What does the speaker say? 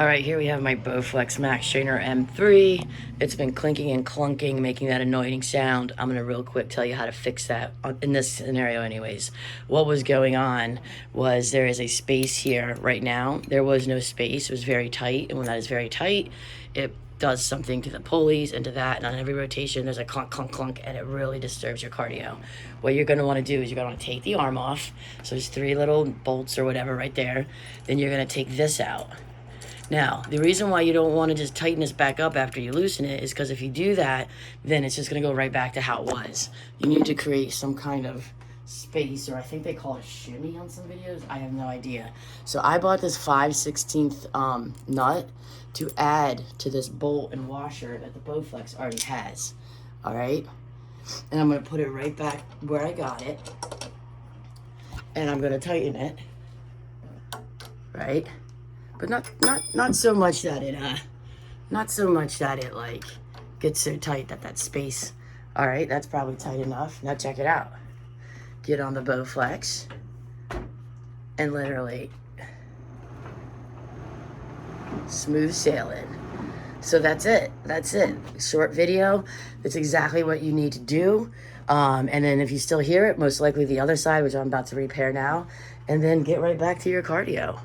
All right, here we have my Bowflex Max Trainer M3. It's been clinking and clunking, making that annoying sound. I'm gonna real quick tell you how to fix that in this scenario anyways. What was going on was there is a space here right now. There was no space, it was very tight, and when that is very tight, it does something to the pulleys and to that, and on every rotation there's a clunk, clunk, clunk, and it really disturbs your cardio. What you're gonna wanna do is you're gonna wanna take the arm off. So there's 3 little bolts or whatever right there. Then you're gonna take this out. Now, the reason why you don't want to just tighten this back up after you loosen it is because if you do that, then it's just going to go right back to how it was. You need to create some kind of space, or I think they call it shimmy on some videos. I have no idea. So I bought this 5/16 nut to add to this bolt and washer that the Bowflex already has. All right? And I'm going to put it right back where I got it. And I'm going to tighten it. Right? But not so much that it like gets so tight that space. All right, that's probably tight enough. Now check it out. Get on the Bowflex and literally smooth sailing. So that's it. That's it. Short video. That's exactly what you need to do. And then if you still hear it, most likely the other side, which I'm about to repair now, and then get right back to your cardio.